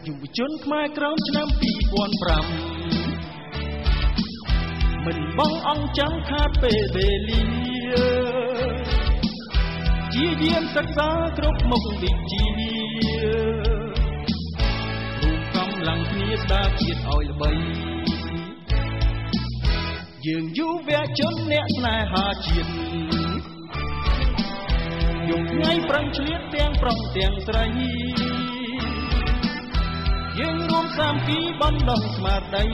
យុវជនខ្មែរក្រោមឆ្នាំ2005មិនបងអង្គចាំខាតពេលវេលាជាយាមសិក្សាគ្រប់មុខវិជ្ជារួមកម្លាំងគ្នាស្ដារជាតិឲ្យល្បីយើងយុវជនអ្នកស្នេហាជាតិយប់ថ្ងៃប្រឹងឆ្លៀតទាំងប្រុសទាំងស្រីយើងរួមសាមគ្គីបណ្ដុះស្មារតី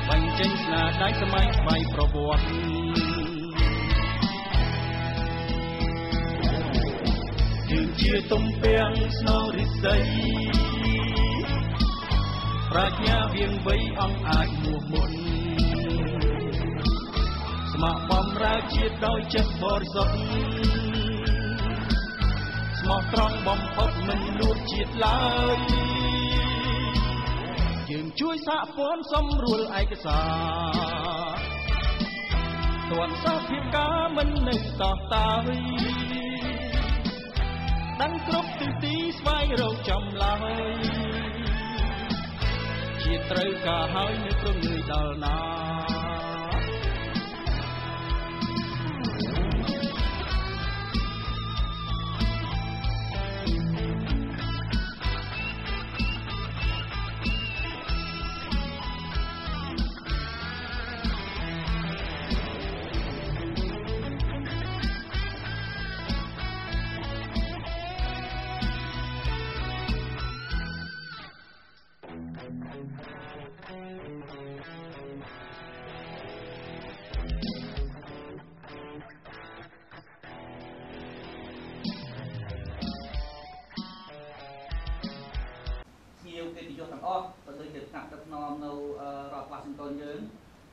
បញ្ចេញស្នាដៃសម័យថ្មីប្រវត្តិយើងជាទំពាំងស្នងរិស័យប្រាជ្ញាវាងវៃអង្គអាចមួមុនស្ម័គ្របំរើជាតិដោយចិត្តបរិសុទ្ធស្មោះត្រង់បំផុតមិនលួចជាតិឡើយយើងជួយសហព័ន្ធសម្រួលឯកសារទាត់សោភាពការមិននៅតោះតាយដឹងគ្រប់ទិសទីស្វែងរកចំឡើយជាត្រូវការហើយនៅព្រមលើដល់ណា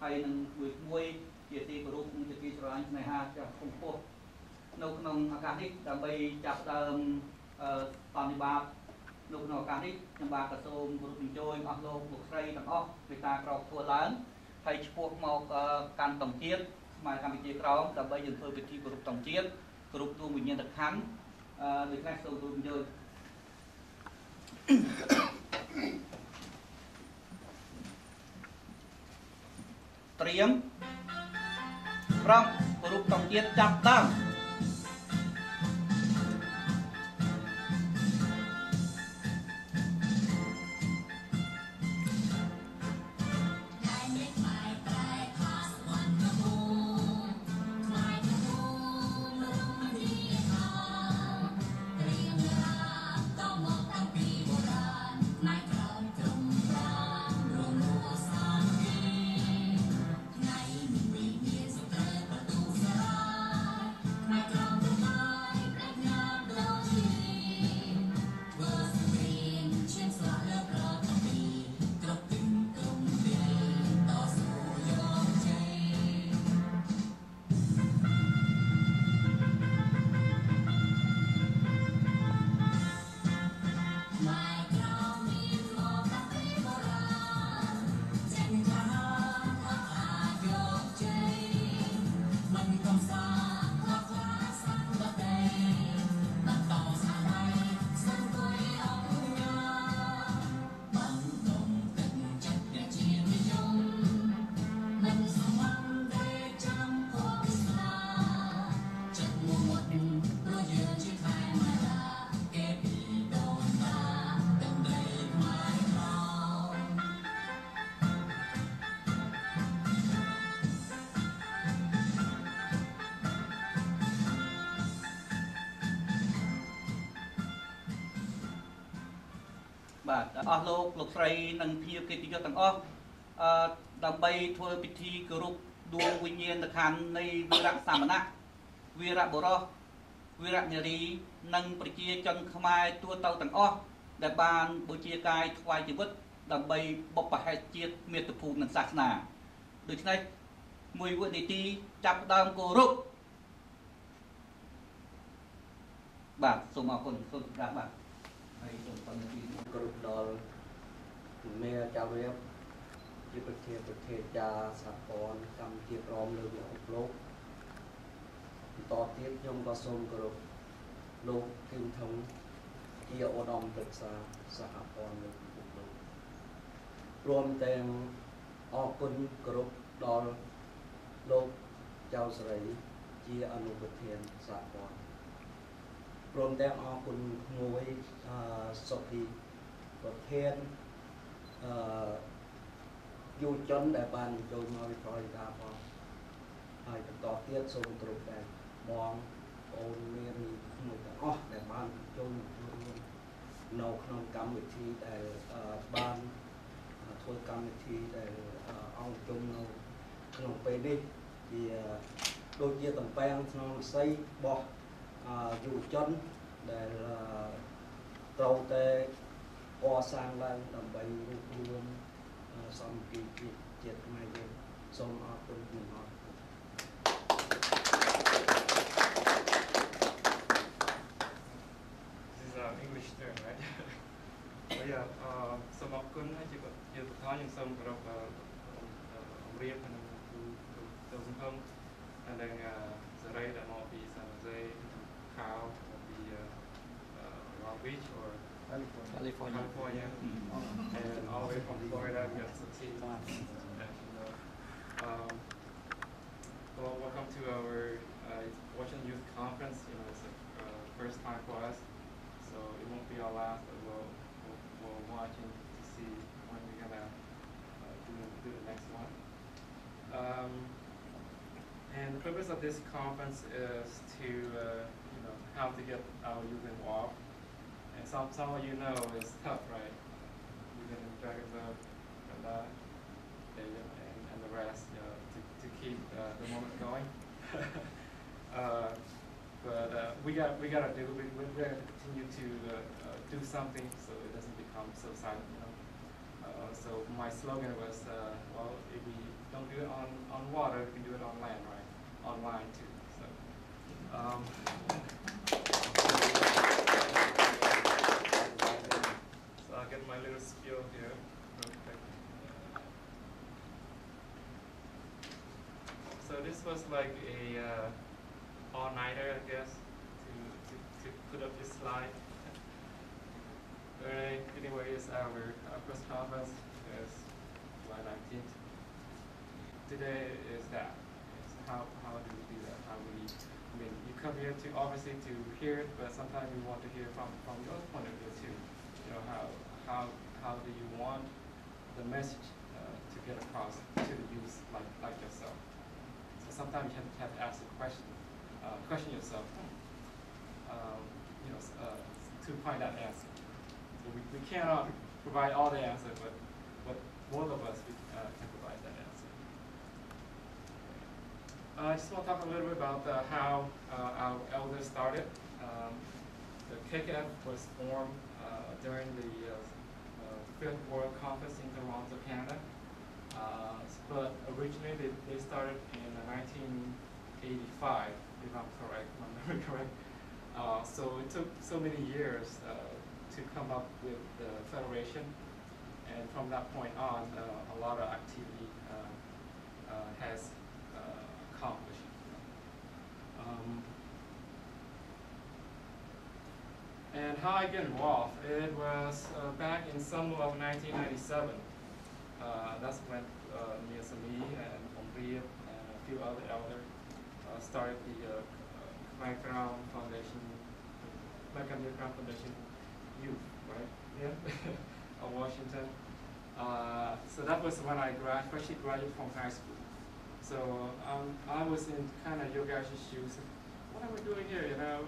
ហើយនឹងមួយជាទីគោរពជាទីស្រឡាញ់ស្នេហាចាស់កំពុះនៅក្នុងឱកាសនេះដើម្បីចាប់ផ្ដើមបដិបត្តិនៅក្នុងឱកាសនេះខ្ញុំបាទក៏សូមគោរពអញ្ជើញអស់លោកស្រីទាំងអស់មេត្តាក្រោកធ្វើឡើងហើយឈ្មោះមកកាន់តំជាតិស្មារតីកម្ពុជាក្រោមដើម្បីយើងធ្វើពិធីគោរពតំជាតិគោរពដួងវិញ្ញាណក្ខន្ធដូចនេះសូមគោរពអញ្ជើញត្រៀមប្រងគោរពតំជាតិចាប់ដើមបាទអស់លោកស្រីនិងភ្ញៀវកិត្តិយសទាំងអស់ដើម្បីធ្វើពិធីគោរពដួងវិញ្ញាណក្ខន្ធនៃវីរៈសាមណៈវីរៈបុរសវីរៈនារីនិងប្រជាជនខ្មែរទូទៅទាំងអស់ដែលបានបូជាកាយថ្វាយជីវិតដើម្បីបុព្វហេតុជាតិមាតុភូមិនិងសាសនាដូច្នេះមួយវិនាទីចាប់ផ្ដើមគោរពបាទសូមអរគុណសូមស្ដាប់បាទហើយសូមបន្តពីគ្រប់ដល់មេចាវៀបជាប្រធានចាសហព័ន្ធកម្ពុជាក្រមលើពិភពលោកបន្តទៀតខ្ញុំក៏សូមគោរពលោកគឹមថងជា ជាឧត្តមប្រឹក្សាសហព័ន្ធលោកពុកលោកព្រមទាំងអរគុណគោរពដល់លោកចៅស្រីជាអនុប្រធានសហព័ន្ធព្រមទាំងអរគុណមួយសុភីប្រធានយុវជនដែលបានចូលមកវិភាគការផងហើយបន្តទៀតសូមគោរពដែរបងប្អូនមានមួយទាំងអស់ដែលបានចូលរួមនៅក្នុងកម្មវិធីដែលបានធ្វើកម្មវិធីដែលអង្គជុំនៅក្នុងពេលនេះជាដូចជាតំពាំងក្នុងវិស័យរបស់យុវជនដែលត្រូវតែកសាងឡើងដើម្បីរួបរวมសាមគ្គីភាពជាតិខ្មែរយើងសូមអរគុណពីអរគុណ This is English term, right? But yeah, some of good hay nhiều có những some kind of real and doesn't come and then the right that might be San Jose, Cal, or be Long Beach or California, and all the way from Florida we got some team. Well, welcome to our Washington Youth Conference. You know, it's the first time for us, so it won't be our last. But we're watching to see when we're gonna do the next one. And the purpose of this conference is to you know, how to get our youth involved. And some of you know it's tough, right? Even in Dragon's and the rest, you know, to keep the moment going. But we gotta do. We're gonna continue to do something so it doesn't become so silent, you know. So my slogan was, well, if we don't do it on water, we can do it on land, right? Online too. So. So I'll get my little spiel here real quick. So this was like a all-nighter, I guess, to put up this slide. Anyway, it's our first conference. It's July 19th. Today is that. It's how do we do that? How we, I mean, you come here to obviously to hear it, but sometimes you want to hear from your point of view too. You know, how do you want the message to get across to the youth like yourself? So sometimes you have to ask a question yourself, you know, to find that answer. So we cannot provide all the answer, but both of us can provide that answer. I just want to talk a little bit about how our elders started. The KKF was formed during the Fifth World Conference in Toronto, Canada. But originally they started in 1985, if I'm correct, if I'm memory correct. So it took so many years to come up with the federation, and from that point on, a lot of activity has accomplished. And how I get involved, it was back in summer of 1997. That's when me and Omri and a few other elders started the Background Foundation Youth, right? Yeah, of Washington. So that was when I freshly graduated from high school. So I was in kind of your guys' shoes. What are we doing here? You know,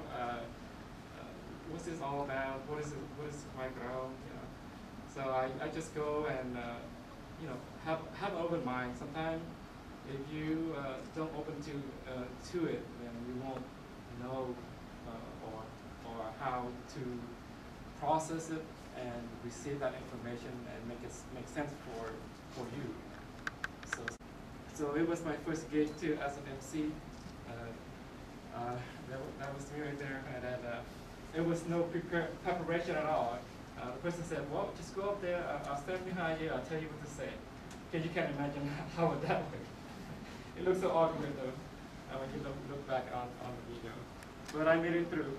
what's this all about? What is background? You know. So I just go and you know, have an open mind. Sometimes if you don't open to it, then you won't know or how to process it and receive that information and make sense for you. So it was my first gig too as an MC. That was me right there, and then it was no preparation at all. The person said, "Well, just go up there. I'll stand behind you. I'll tell you what to say." Because you can't imagine how would that work. It looks so awkward though when you look back on the video. But I made it through.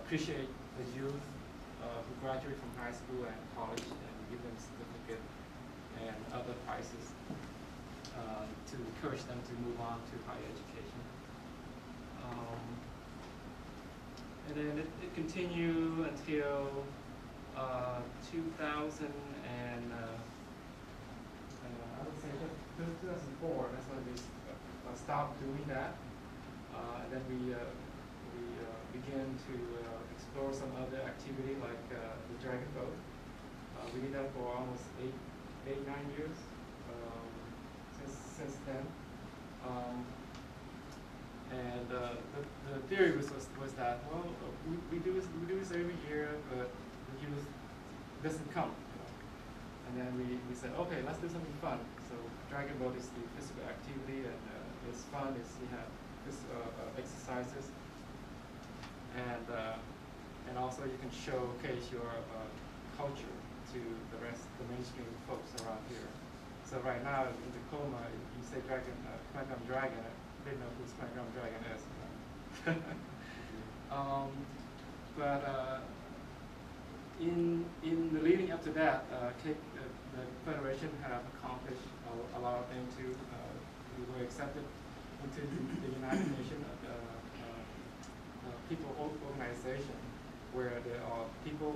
appreciate the youth who graduate from high school and college and give them certificate and other prizes to encourage them to move on to higher education. And then it continued until 2000 and I would say 2004. That's when we stopped doing that, and then we began to explore some other activity like the dragon boat. We did that for almost 9 years since then. And the theory was that, well, we do this every year, but the youth doesn't come. And then we said, okay, let's do something fun. So dragon boat is the physical activity, and it's fun. You have exercises, and also you can showcase your culture to the mainstream folks around here. So right now in Tacoma, you say dragon, Quantum Dragon. I didn't know who Quantum Dragon is. But in the leading up to that, the Federation have accomplished a lot of things too. We were accepted into the United Nations People Organization, where there are people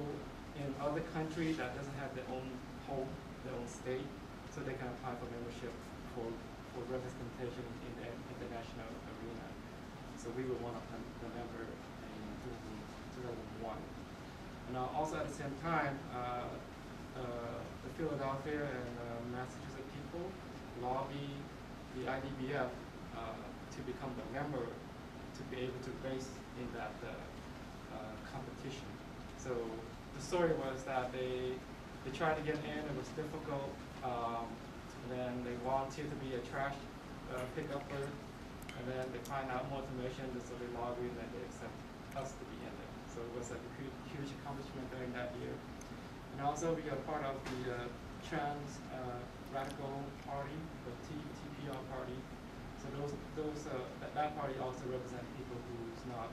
in other countries that doesn't have their own home, their own state, so they can apply for membership for representation in the international arena. So we were one of the members in 2001. And also at the same time, the Philadelphia and Massachusetts people lobby the IDBF to become the member to be able to race in that competition. So the story was that they tried to get in, it was difficult, then they volunteered to be a trash pick-upper, and then they find out more information, so they lobby and then they accept us to be in there. So it was a huge accomplishment during that year. And also we are part of the Trans Radical Party, the TPR party. So that party also represents people who's not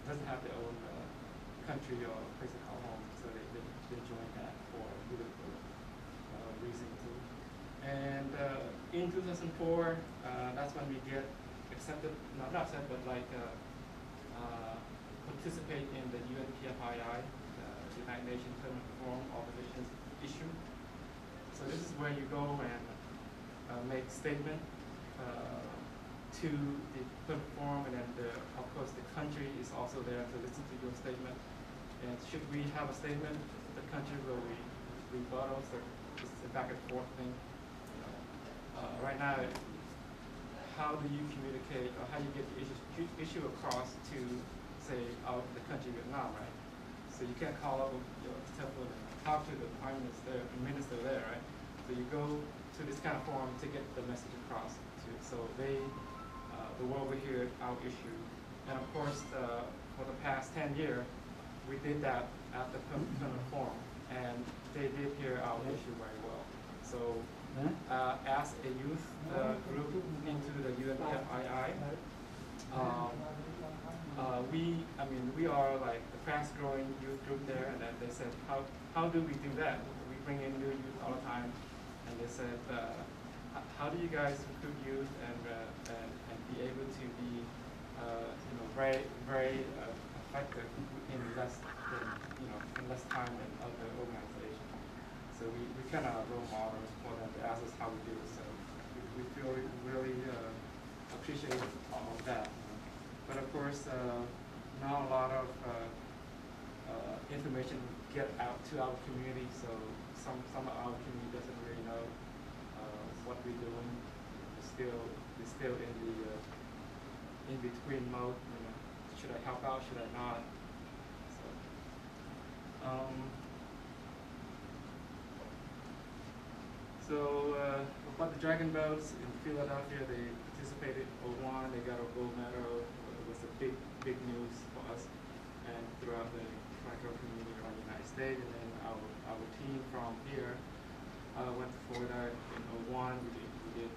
doesn't have their own country or place to call home. So they join that for political reason too. And in 2004, that's when we get accepted, not accepted, but like participate in the UNPFII, the United Nations Permanent Forum Organizations issue. So this is where you go and make statement to the permanent forum, and then of course the country is also there to listen to your statement. And should we have a statement, the country will rebuttal, so it's a back and forth thing. Right now, how do you communicate, or how do you get the issue across to, say, the country Vietnam, right? So you can't call up your telephone and talk to the prime minister there, right? So you go to this kind of forum to get the message across so the world will hear our issue. And of course, for the past 10 years, we did that at the permanent forum, and they did hear our issue very well. So as a youth group into the UNFII, we are like the fast-growing youth group there, and then they said, how do we do that? We bring in new youth all the time, and they said, how do you guys recruit youth and be able to be very effective in less time than other organizations? So we kind of role models for them to ask us how we do it. So we feel really appreciate all of that. But of course, not a lot of information get out to our community. So some of our community doesn't really know what we're doing. We're still in the in between mode. Should I help out? Should I not? So about the Dragon Boats in Philadelphia, they participated in 01. They got a gold medal. It was a big news for us and throughout the micro community around the United States. And then our team from here went to Florida in 01. We did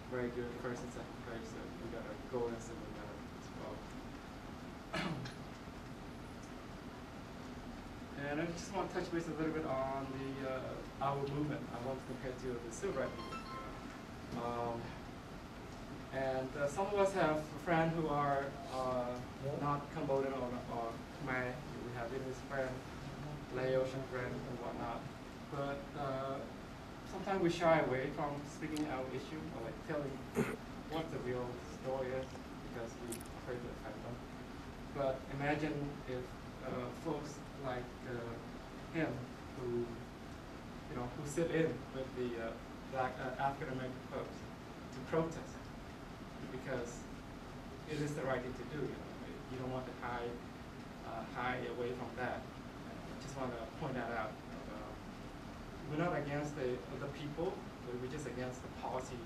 very good first and second place. So we got a gold and silver medal as well. And I just want to touch base a little bit on our movement. I want to compare to the civil rights movement. Some of us have friends who are not Cambodian or Khmer. We have Vietnamese friends, Laotian friends, and whatnot. But sometimes we shy away from speaking our issue or like telling what the real story is because we're afraid to offend them. But imagine if folks like him, who sit in with the Black African American folks to protest, because it is the right thing to do. You don't want to hide away from that. I just want to point that out. We're not against the people, but we're just against the policy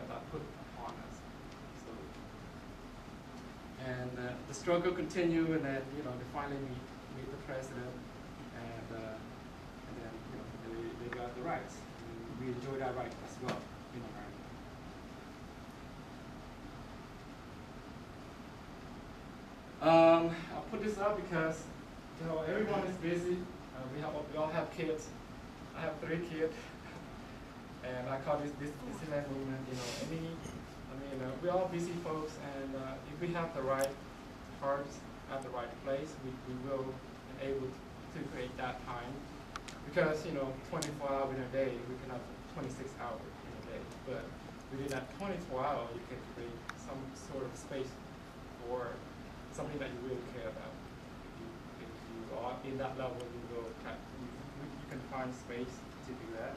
that put upon us. So, and the struggle continue, and then they finally meet the president, and then they got the rights. And we enjoy that right as well in America. I'll put this up because everyone is busy. We all have kids. I have 3 kids, and I call this Disneyland movement. We're all busy folks, and if we have the right hearts at the right place, we will be able to create that time. Because 24 hours in a day, we can have 26 hours in a day. But within that 24 hours, you can create some sort of space for something that you really care about. If you are in that level, you can find space to do that,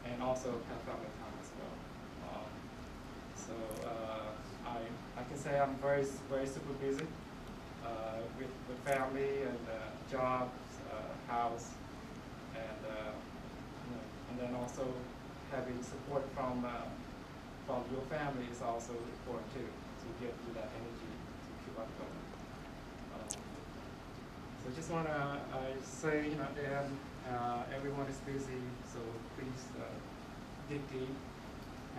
and also have family time as well. I can say I'm very super busy with family and jobs, house, and then also having support from your family is also important too, to give you that energy to keep up going. So just want to say, everyone is busy, so please dig deep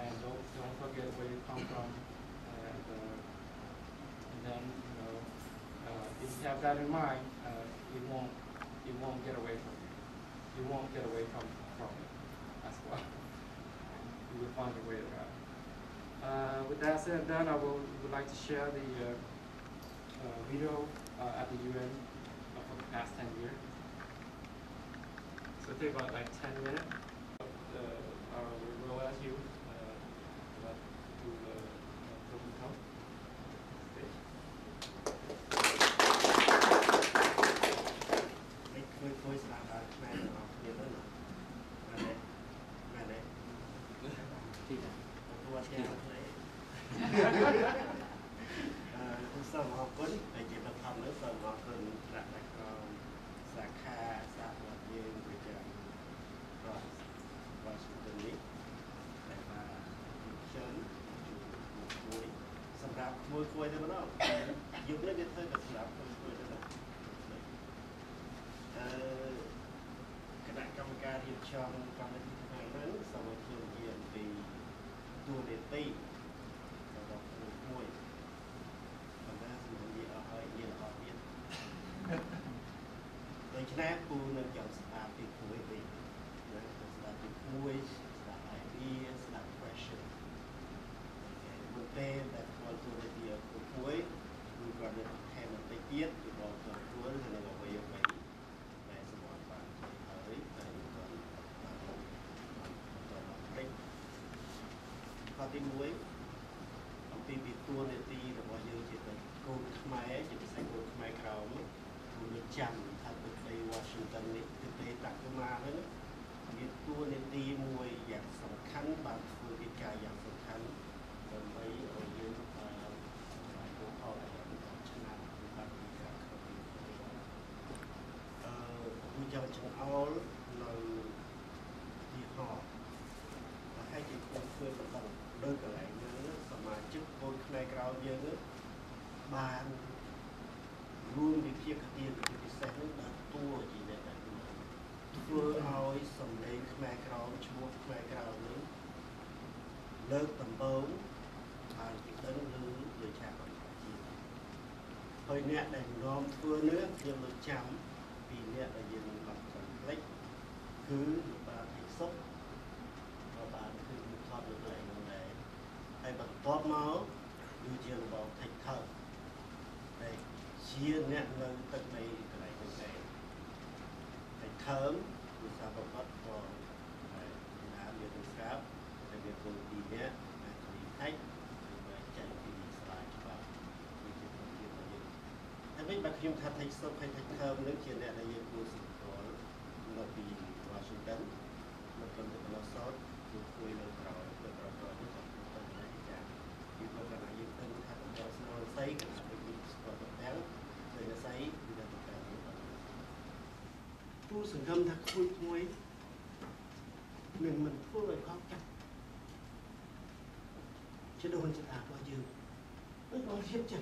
and don't forget where you come from. And then if you have that in mind, it won't get away from you. You won't get away from it as well. You will find a way around. With that said and done, I would like to share the video at the UN for the past 10 years. So it'll take about like 10 minutes. We will ask you to come. ពីអ្នកដែលយើងមិនបានចង់ភ្លេចគឺបានឯកសុខក៏បានគឺថតលើកលែងនោះដែរហើយបន្ទាប់មកគឺជារបប take turn ដែលជាអ្នកនៅទឹកដីកន្លែងនេះដែរ take turn គឺសារប្រវត្តិក៏ហើយណាមាននឹងស្រាប់តែវាគោលពីអ្នកដែលគ្មានហេតុគឺចេញពីស្លាយច្បាប់គឺជាប្រធានរបស់យើងហើយវិញបើខ្ញុំថា take stop ហើយ take turn នឹងជាអ្នកដែលយើងគួរស្គាល់នៅពី Washington នៅក្នុងទីឡូសតគឺគួយនៅក្រោយទៅក្រោយនេះក៏ទៅណាចាពីព្រោះកាលណាយើងទៅថាទៅស្នូលស្អីក៏ទៅពីស្គាល់ទៅទាំងទៅស្អីគឺទៅតែទូសង្ឃឹមថាគួយមួយនឹងមិនធ្វើឲ្យខកចិត្តជាដូនជាតារបស់យើងដូចបងធៀបចឹង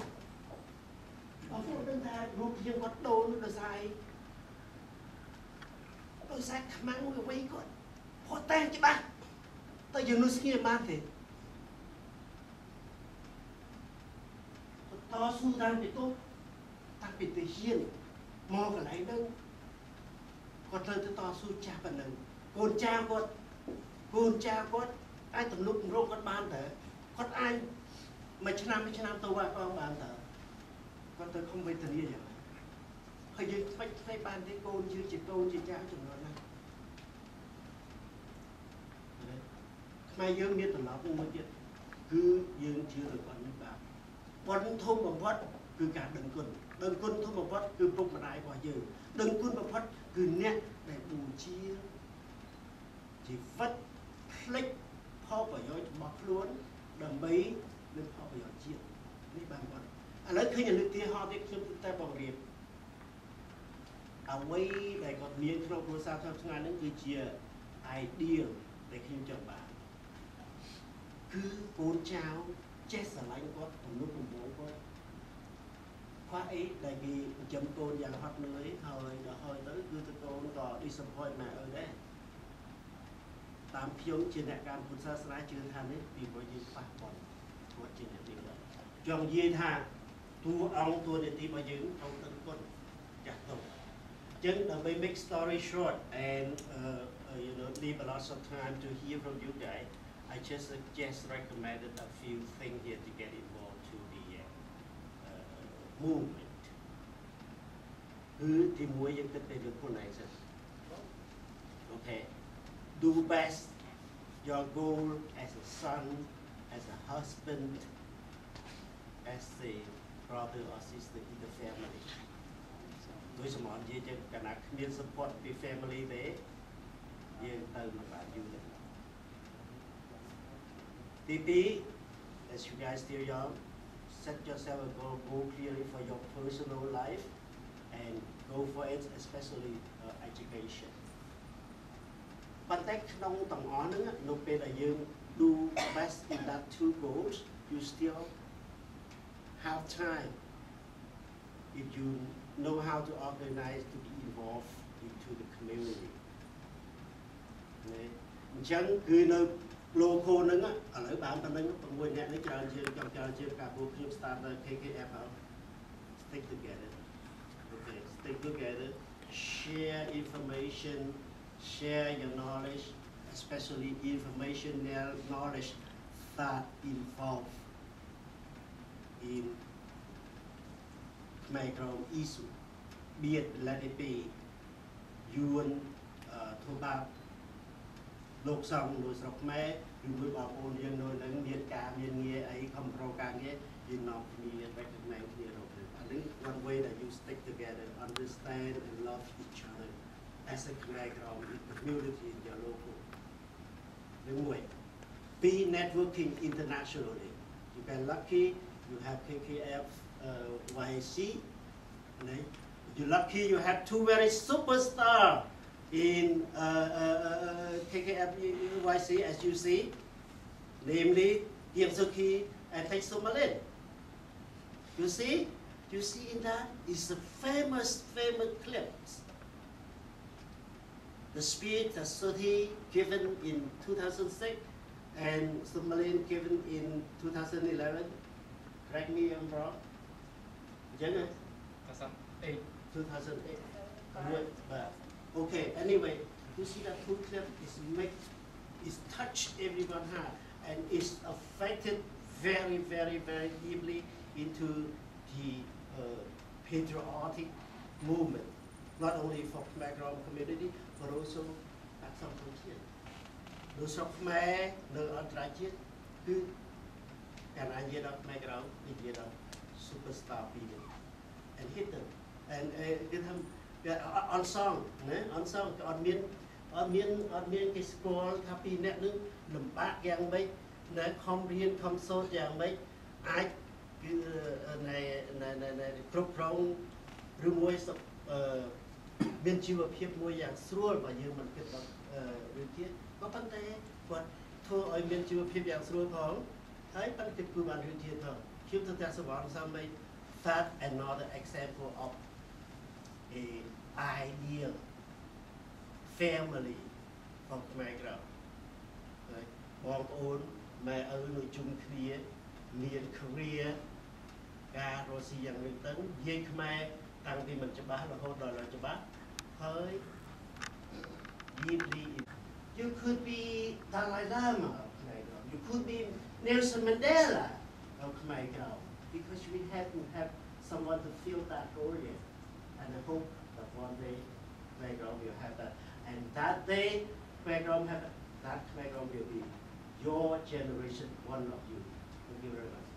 បងប្អូនដឹងថារូបយើងគាត់ដូនដោយសារអីដោយសារខ្មាំងមួយវិញគាត់ផុសតែងច្បាស់តែយើងនោះស្ងៀមបានទេតស៊ូតាំងពីតូចតាំងពីទៅហ៊ានមកកន្លែងហ្នឹងគាត់ត្រូវទៅតស៊ូចាស់ប៉ុណ្ណឹងកូនចៅគាត់អាចទំនុកទំរកគាត់បានតើគាត់អាចមួយឆ្នាំទៅវត្តផងបានតើគាត់ទៅខំវេទនាយ៉ាងណាហើយយើងខ្វាច់ខ្វែងបានទេកូនយើងជាកូនជាចៅចំនួនណាខ្មែរយើងមានត្រឡប់មួយទៀតគឺយើងជឿទៅគាត់នេះបាទប៉ុនធំបំផុតគឺការដឹងគុណធំបំផុតគឺពុកម្ដាយរបស់យើងដឹងគុណបំផុតគឺអ្នកដែលបូជាជីវិតផ្លេចផលប្រយោជន៍របស់ខ្លួនដើម្បីនឹងផលប្រយោជន៍ជាតិនេះបានគាត់ឥឡូវឃើញលើកទីហោទៀតខ្ញុំតែបង្រៀនអ្វីដែលគាត់មានក្នុងគ្រួសារថ្ងៃហ្នឹងគឺជា ideal ដែលខ្ញុំចង់បានគឺកូនចៅចេះស្រឡាញ់គាត់ទំនុកទំនងគាត់ខ្វះអីដែលគេចិញ្ចឹមកូនយ៉ាងហត់នឿយហើយដល់ហើយទៅគឺទៅកូនក៏ disappoint ម៉ែឪដែរតាមខ្ញុំជាអ្នកកម្មពុទ្ធសាសនាជឿថានេះពីព្រោះយើងខ្វះគាត់គាត់ជាអ្នកនេះចង់និយាយថាតួអង្គតួនាទីរបស់យើងត្រូវដឹងគុណចាស់ទុំអញ្ចឹងដើម្បី make story short and you know leave a lot of time to hear from you guys I just recommended a few things here to get involved to the movement គឺទីមួយយើងគិតទៅលើខ្លួនឯងសិន Okay do best your goal as a son as a husband as a brother or sister in the family ដោយសមត្ថនិយាយចឹងកាលណាគ្មាន support ពី family ទេយើងទៅមិនបានយូរទេទីពីរ as you guys still young set yourself a goal clearly for your personal life and go for it especially education ប៉ុន្តែក្នុងទាំងអស់ហ្នឹងនៅពេលដែលយើង do best in that two goals you still have time if you know how to organize to be involved into the community អញ្ចឹងគឺនៅ local ហ្នឹងឥឡូវបានប៉ុណ្្នឹង6អ្នកនេះច្រើនជាងការពួកខ្ញុំ start នៅ KKF stick together okay stick together share information share your knowledge especially information knowledge that involve in micro issue be it let it be you and ធ្វើបាបលោកសំនៅស្រុកខ្មែរឬមួយបងប្អូនយើងនៅនឹងមានការមានងារអីខំប្រការងារយើងនាំគ្នា recognize គ្នារកទៅអានេះ one way that you stick together understand and love each other as a community in your local នឹងមួយ be networking internationally you can lucky you have KKFYC you're lucky you have two very superstar in KKFYC as you see namely Tiang Suki and Thich Somalin you see in that is the famous clips the speech that Suti given in 2006 and Somalin given in 2011 correct me if I'm wrong 2008 But okay, anyway, you see that food clip is touched everyone's heart and is affected very, very, very deeply into the patriotic movement, not only for background community, but also at some point here. នៅស្រុកខ្មែរនៅអន្តរជាតិគឺកាលណានិយាយដល់ខ្មែរក្រៅនិយាយដល់ superstar ពីរ and hit them and គេថាអនសងណាអនសងក៏អត់មានគេស្គាល់ថាពីរអ្នកនឹងលំបាកយ៉ាងម៉េចនៅខំរៀនខំសូត្រយ៉ាងម៉េចអាចគឺនៅគ្រប់គ្រងឬមួយមានជីវភាពមួយយ៉ាងស្រួលបើយើងមិនគិតដល់រឿងទៀតក៏ប៉ុន្តែគាត់ធ្វើឲ្យមានជីវភាពយ៉ាងស្រួលផងហើយប៉ុន្តែគឺបានរឿងទៀតផងខ្ញុំទៅតែសវណ្ណសាមី that another example of a ideal family from ខ្មែរក្រៅហើយបងប្អូនម៉ែឪនៅជុំគ្នាមាន career ការរស់ស៊ីយ៉ាងនេះទៅនិយាយខ្មែរតាំងពីមិនច្បាស់រហូតដល់ច្បាស់ហើយ deeply you could be Dalai Lama of Khmer Krom. You could be Nelson Mandela of Khmer Krom because we have to have someone to fill that role in. And I hope that one day Khmer Krom will have that. And that day Khmer Krom have that Khmer Krom will be your generation, one of you. Thank you very much.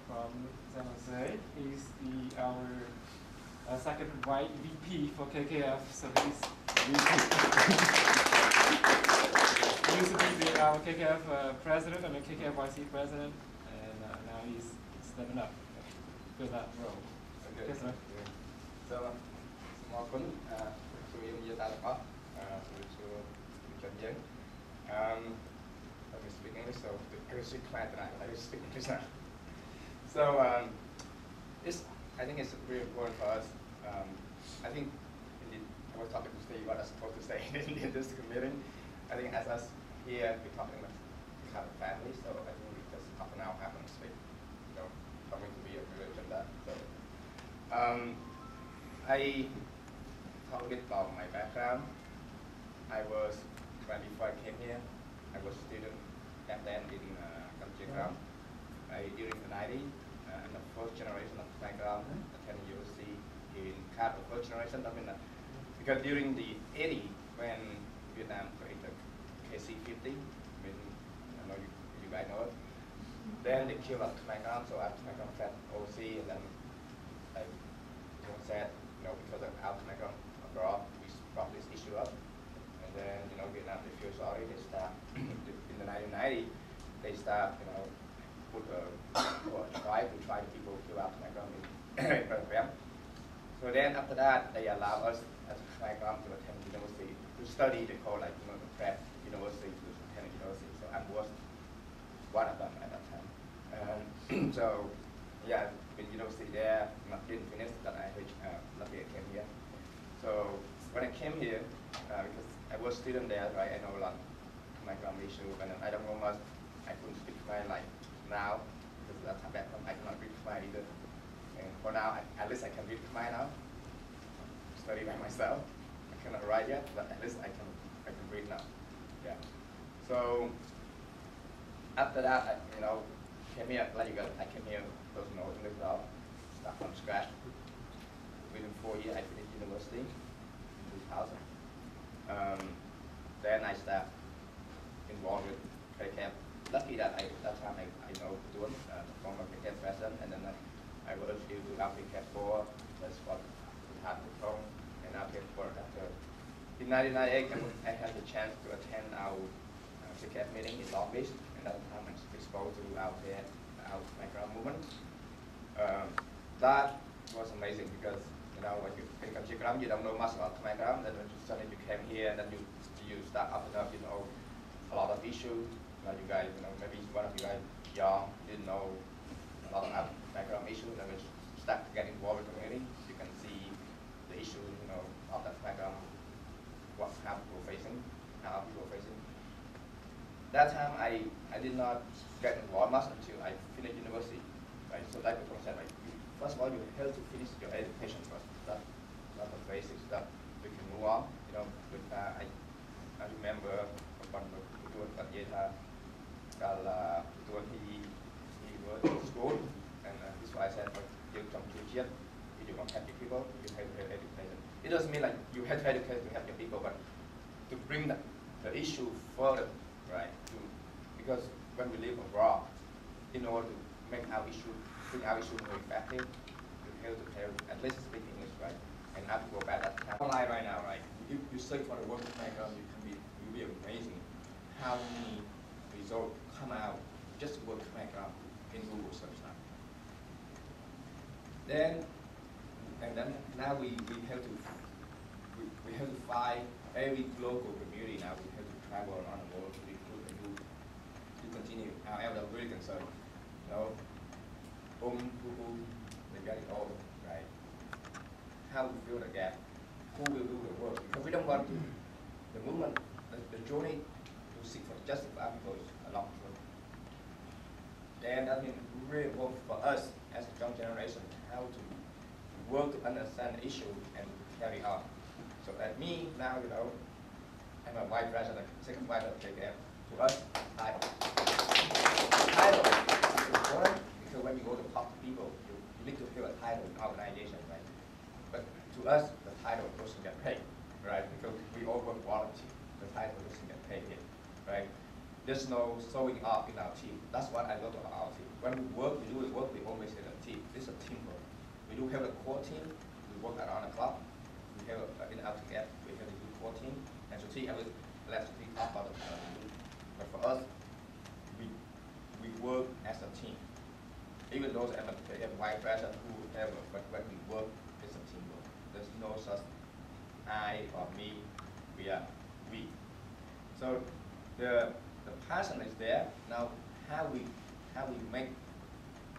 From San Jose. He's our second white VP for KKF, so he's VP. He used to be our KKF president and the KKFYC president, and now he's stepping up to that role. Okay. Yes, sir. So, semua pun sudah menjadi apa? Sudah berjanji. Let me speak English, so I will speak Khmer tonight. I will speak English now. So, I think it's really important for us. I think indeed, I was talking to Steve what I was supposed to say in this meeting. I think as us here, we're talking about we have a family, so I think we just half an hour happen to speak. For me to be a privilege in that. So, I talk a bit about my background. I was, before I came here, I was a student back then in Kamchigram. During the 90s, I'm the first generation of background attending university in kind of first generation. I mean, because during the 80s, when Vietnam created KC-50, I mean, I know you guys know it. Then they killed up background, so after background fled overseas, and then I said, because of our background abroad, we brought this issue up. And then, Vietnam, they feel sorry. They start in the 1990s. They start, try to people kill out background in program. So then after that, they allow us as background to attend university to study. They call the prep university to attend university. So I was one of them at that time. So yeah, in university there, didn't finish, but I lucky I came here. So when I came here, because I was a student there, right, I know a lot of my grammar issue, and I don't know much. I couldn't speak Khmer like now, because that's how bad I cannot read Khmer either. And for now, at least I can read Khmer now. Study by myself. I cannot write yet, but at least I can read now. Yeah. So after that, I came here. Like you guys, I came here. Those know English well. Start from scratch. Within 4 years, I finished university in 2000. Then I started involved with KKF. Lucky that that time I know Duan, the former KKF president, and then I was able to KKF 4. That's what we had to come, and KKF 4 after. In 1998, I had the chance to attend our KKF meeting in Long Beach, and that time I was exposed to our background movement. That was amazing because when you in Kamchigram, you don't know much about background, and then suddenly you came here, and then you start opening up, a lot of issues. You guys, maybe one of you guys young didn't know a lot of background issues, and when you start to get involved with the community, you can see the issue, of that background, how people are facing. That time I I did not get involved much until I finished university, right? So like the concept, like first of all, you have to finish your education first. That's the basic stuff. We can move on, you know. With I remember one doing at Yeta, doing he was in school, and this is why I said, you come to Jet, if you want to help your people, you have to have education. It doesn't mean like you have to educate to help your people, but to bring the issue further, right? Because when we live abroad, in order to make our issue, bring our issue more effective, you have to at least speak English, right? And not to go back that time. Online right now, right? You search for the word background, you'll be amazing how many results come out just word background in Google search now. Then now we have to find every local community now. We have to travel around the world to recruit and to continue. However, I'm really concerned. You know, they got it all, right? How we fill the gap? Who will do the work? Because we don't want to, the movement, the journey to seek for justice for our people is a long journey. And that means really important for us as a young generation how to work to understand the issue and carry on. So that me now, you know, I'm a vice president, second vice of KKF. To us, title is important because when you go to talk to people, you need to have a title in organization, right? But to us, the title doesn't get paid, right? Because we all work volunteer. The title doesn't get paid here, right? There's no showing up in our team. That's what I love about our team. When we work, we do the work, we always have a team. It's a teamwork. We do have a core team. We work around the clock. We have in our KKF, we have a good core team. And so I will let you talk about it. But for us, we work as a team. Even though I'm a vice president, whoever, but when we work, it's a teamwork. There's no such I or me. We are we. So the passion is there. Now how we make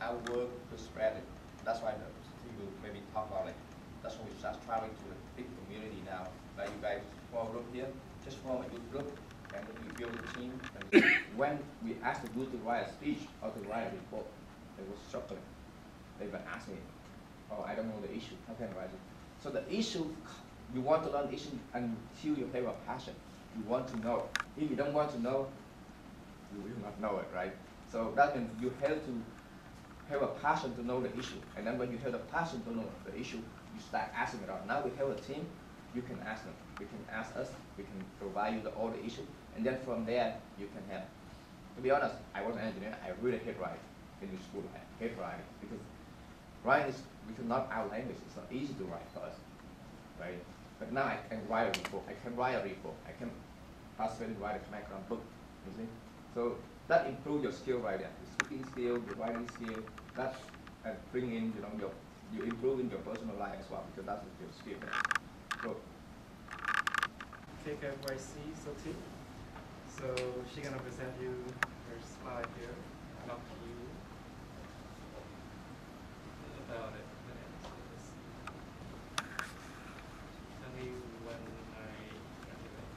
our work to spread it. That's why we will maybe talk about it. That's when we start traveling to the big community now. Like you guys form a group here, just form a good group, and we build a team. And when we asked the group to write a speech or to write a report, it was struggling. They were asking me, oh, I don't know the issue. How can I write it? So the issue, you want to learn the issue until you have a passion. You want to know. If you don't want to know, you will not know it, right? So that means you have to have a passion to know the issue. And then when you have the passion to know the issue, you start asking it out. Now we have a team, you can ask them. You can ask us, we can provide you all the issue. And then from there, you can have. To be honest, I was an engineer, I really hate writing. In school, I hate writing. Because writing is not our language, it's not easy to write for us, right? But now I can write a report, I can possibly write a background book, you see? So that improves your skill right there, the speaking skill, the writing skill, that and bring in, you know, you improve in your personal life as well, because that's your skill. So KKFYC Meeting. So she's gonna present you her slide here. Talk to you about it. Tell me when I graduate.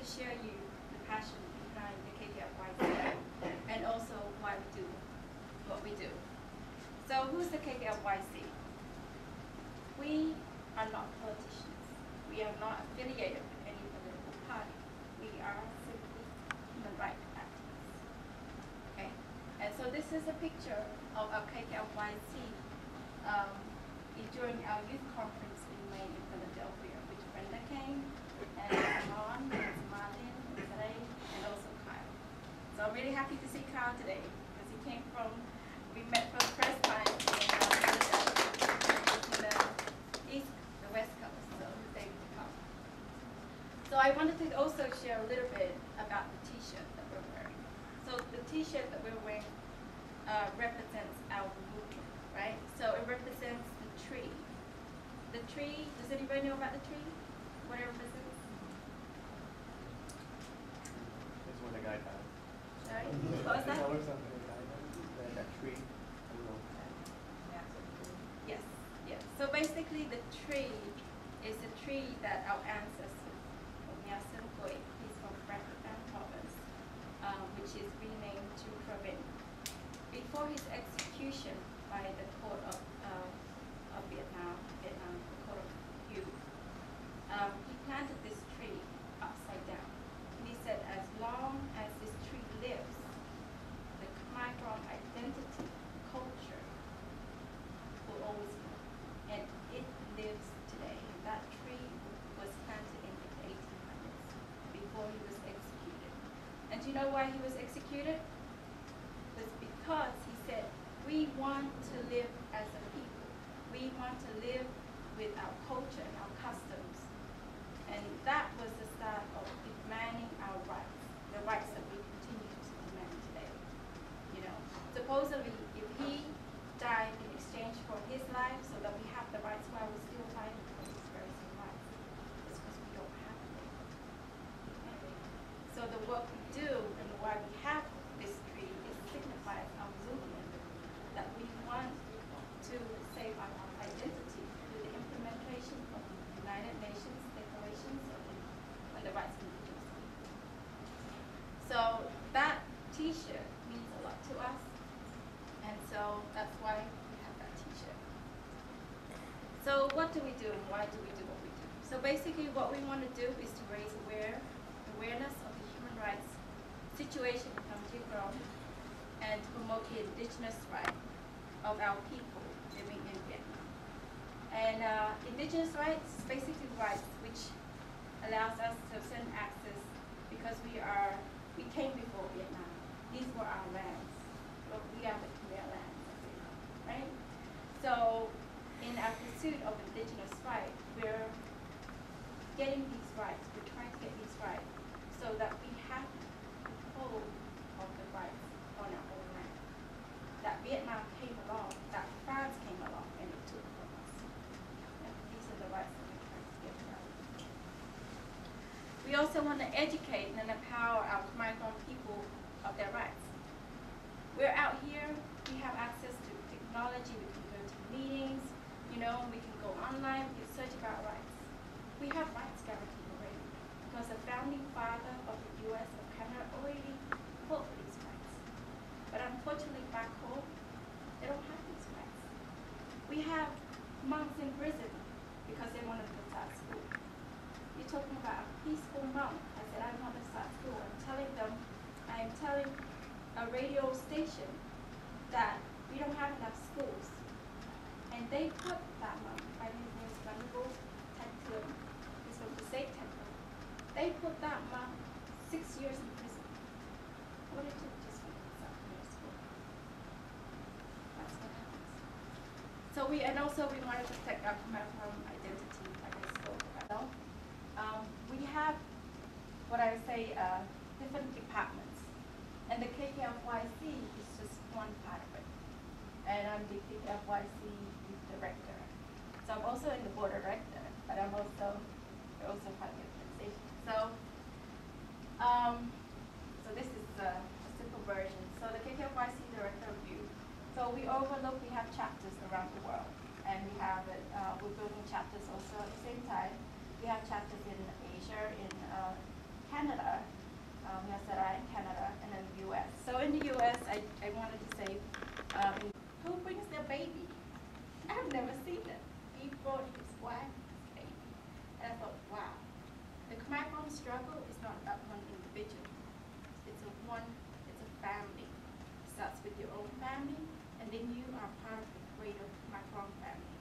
share you the passion behind the KKFYC and also why we do what we do. So who's the KKFYC? We are not politicians. We are not affiliated with any political party. We are simply human rights activists. Okay? And so this is a picture of our KKFYC during our youth conference in May in Philadelphia, which Brenda came, and Amon, and Marlin, and Zay, and also Kyle. So I'm really happy to see Kyle today, because he came from, we met for the first time in the West Coast, so he's able to come. So I wanted to also share a little bit about the t-shirt that we're wearing. So the t-shirt that we're wearing represents our movement, right? So it represents the tree. The tree, does anybody know about the tree? What it represents? It's what the guy had. Sorry? What was that? Or something, the guy had that tree. I don't know. Yes, yes. So basically the tree is the tree that our ancestors, he's from Franklin province, which is renamed to Pravin. Before his execution by the court of Vietnam, the court of Yu, he planted this tree upside down. And he said, as long as this tree lives, the Khmer identity, culture, will always live. And it lives today. And that tree was planted in the 1800s, before he was executed. And do you know why he was executed? It was because he said, we want to live as a people. We want to live with our culture and our customs. And that was the start of demanding our rights, the rights that we continue to demand today. You know, supposedly, if he died in exchange for his life so that we have the rights while we're still fighting for these very same rights, it's because we don't have them. Okay? So the work we do and why we have this tree is signifies our movement that we want to save our identity through the implementation of the United Nations declarations on the rights of indigenous people. So that t-shirt means a lot to us, and so that's why we have that t-shirt. So what do we do and why do we do what we do? So basically what we want to do is to raise awareness of the human rights situation in Khmer Krom and to promote the indigenous rights of our people living in Vietnam. And indigenous rights, basically rights which allows us to have certain access because we came before Vietnam. These were our lands. Well, we are the Khmer lands, right? So in our pursuit of indigenous rights, we're getting these rights, we're trying to get these rights so that we have control of the rights on our own land. That Vietnam came along, that France came along, and it took from us. And these are the rights that we're trying to get right. We also want to educate and empower our Khmer Krom people of their rights. We're out here, we have access to technology, we can go to meetings, you know, we can go online, we can search about rights. We have rights guaranteed already because the founding father of the U.S. of Canada already fought for these rights. But unfortunately back home, they don't have these rights. We have monks in prison because they wanted to start school. You're talking about a peaceful monk. I said, I want to start school. I'm telling a radio station that we don't have enough schools. And they put that monk, by his name is Venerable Tentum, he's from the State Temple. They put that monk 6 years in prison. What it took just for him to start school. That's what happens. So we want to protect our Khmer Krom identity, like I spoke about. We have what I would say different departments. And the KKFYC is just one part of it. And I'm the KKFYC director. So I'm also in the board of director, but I'm also part of the organization. So this is a simple version. So the KKFYC director review. So we have chapters around the world. And we have we're building chapters also at the same time. We have chapters in Asia, in Canada, Yasera in Canada, and then the US. So in the US, I wanted to say, who brings their baby? I've never seen it. He brought his wife's baby. And I thought, wow, the Khmer Krom struggle is not about one individual. It's a family. It starts with your own family, and then you are part of the greater Khmer Krom family.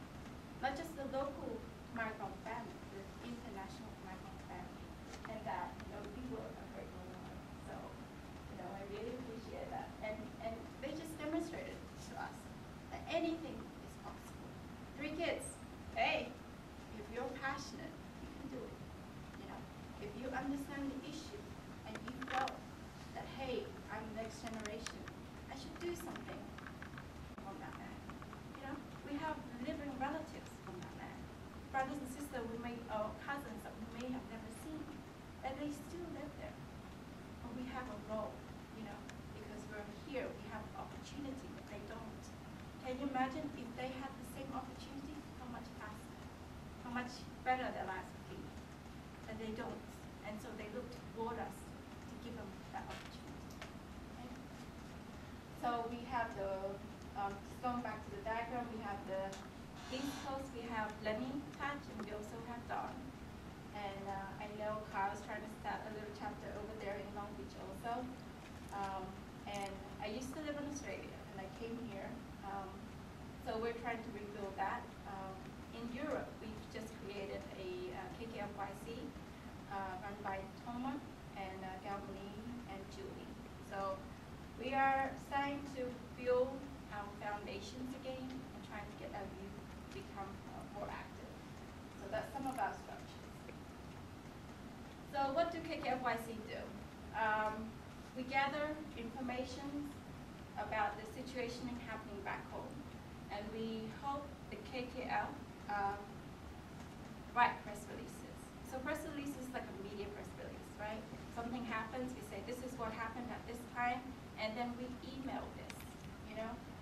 Not just the local Khmer Krom family, the international Khmer Krom family. And that, we were a great role model. So, I really appreciate that. And they just demonstrated to us that anything is possible. 3 kids, hey, if you're passionate, you can do it. If you understand the issue and you felt that, hey, I'm the next generation, I should do something on that land. We have living relatives from that land. Brothers and sisters or cousins that we may have never seen, and they still live there. But we have a role, because we're here, we have opportunity that they don't. Can you imagine if they had the same opportunity, how much faster, how much better their lives would be? And they don't. And so they look toward us to give them that opportunity. Okay? So we have just going back to the diagram, we have the East Coast, we have Lenny Touch, and we also have Dawn. And I know Carl's trying to start a little chapter over there in Long Beach also. And I used to live in Australia, and I came here. So we're trying to rebuild that. In Europe, we've just created a KKFYC run by Thomas and Galvani and Julie. So we are starting to build our foundations again and trying to get our youth to become more active. So that's some of our structures. So what do KKFYC do? We gather information about the situation happening back home, and we hope the KKL write press releases. So press release is like a media press release, right? Something happens, we say this is what happened at this time, and then we email this.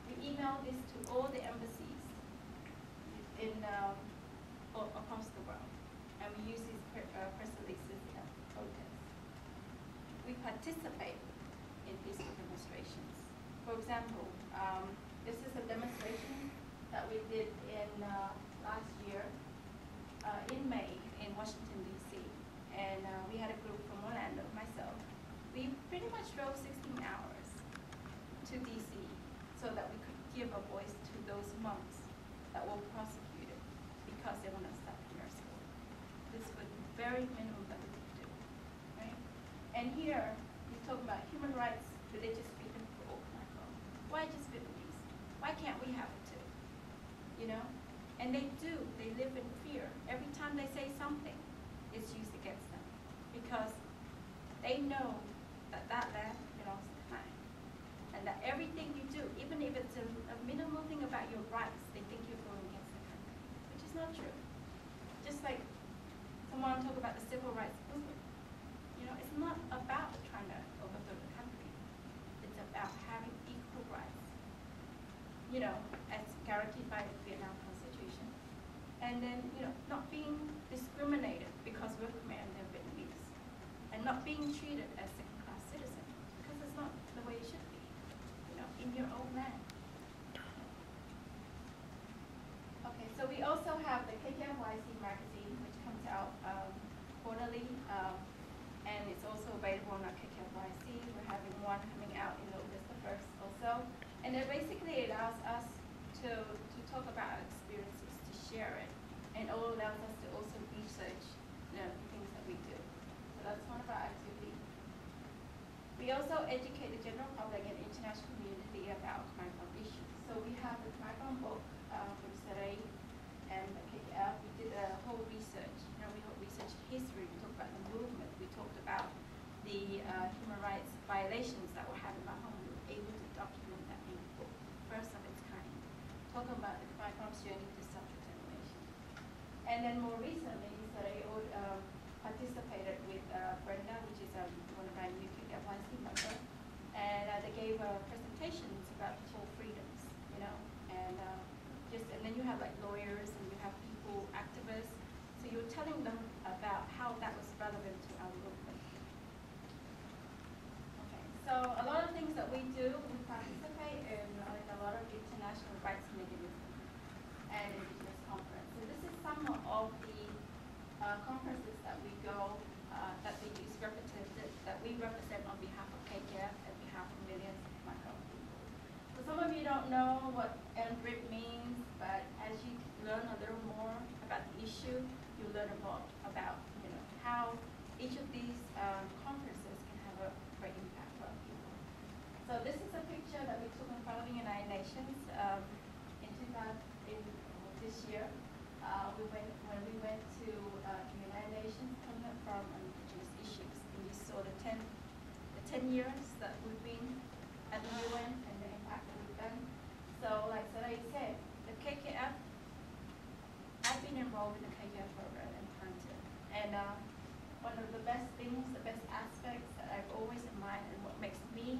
We email this to all the embassies across the world, and we use these press releases at protests. We participate in peaceful demonstrations. For example, this is a demonstration that we did in last year in May in Washington, D.C. And we had a group from Orlando, myself. We pretty much drove 16 hours to D.C. so that we could give a voice to those monks that were prosecuted because they want to stop nurse school. This was very minimum that we could do, right? And here, we talk about human rights, religious freedom for all Khmer Krom. Why just Vietnamese? Why can't we have it too? And they do. They live in fear. Every time they say something, it's used against them because they know that that land belongs to Khmer, and that everything you do, even if it's a minimal thing about your rights, they think you're going against the country, which is not true. Just like someone talk about the civil rights movement. It's not about trying to overthrow the country. It's about having equal rights, as guaranteed by the Vietnam Constitution. And then, not being discriminated because we're Khmer and they're Vietnamese. And not being treated as second-class citizens, because it's not the way it should be, in your own land. Okay, so we also have the KKFYC magazine, which comes out quarterly, and it's also available on our KKFYC. We're having one coming out in August the 1st also. And it basically allows us to talk about our experiences, to share it, and it allows us to also research the things that we do. So that's one of our activities. We also educate the general public and international community about Khmer Krom issues. So we have the Khmer Krom book from Saray and the KKL. We did a whole research. We researched history. We talked about the movement. We talked about the human rights violations that were happening at home. We were able to document that in the book, first of its kind. Talking about the Khmer Krom's journey to self-determination. And then more recently, Saray participated with Brenda, which is one of our new KKFYC members, and they gave presentations about the whole freedoms, and then you have like lawyers and you have people, activists. So you're telling them about how that was relevant to our movement. So a lot of things that we do, we participate in like a lot of international rights mechanisms and indigenous conference. So this is some of the conferences that we go, that they use representative, that we represent on behalf of KKF and behalf of millions of my own people. So some of you don't know what MDRIP means, but as you learn a little more about the issue, you learn about how each of these conferences can have a great impact on people. So this is a picture that we took in front of the United Nations this year. When we went to the United Nations Summit from Indigenous Issues, and you saw the 10 years that we've been at the UN and the impact that we've done. So like I said, the KKF, I've been involved in the KKF for a very long time too. And one of the best things, the best aspects that I've always admired and what makes me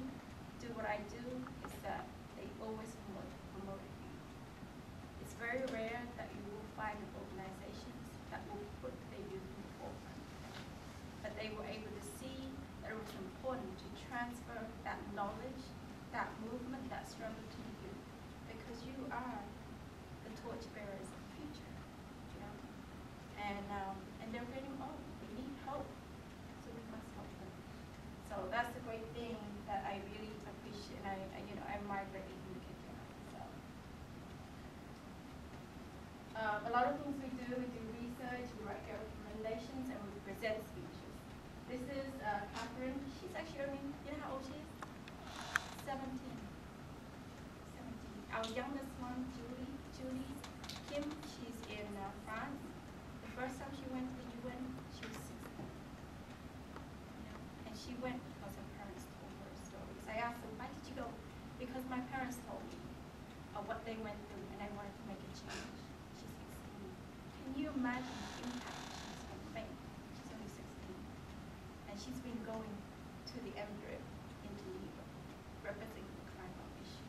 do what I do is that they always promote you. It's very rare that you will find organizations that will put their youth in the forefront. But they were able to see that it was important to transfer that knowledge, that movement, that struggle to the youth, because you are the torchbearers of the future, you know. And they're getting old. They need hope, so we must help them. So that's the great thing that I really appreciate, and I admire greatly in the KKF. So a lot of things we do research, we write recommendations, and we present speeches. This is Catherine. She's actually only, you know how old she is? 17. Our youngest one, Julie Kim, she's in France. The first time she went to the UN, she was 16. You know, and she went because her parents told her stories. I asked her, why did you go? Because my parents told me what they went through, and I wanted to make a change. She's 16. Can you imagine the impact she's going to make? She's only 16. And she's been going to the MDRIP in Geneva, representing the climate issue.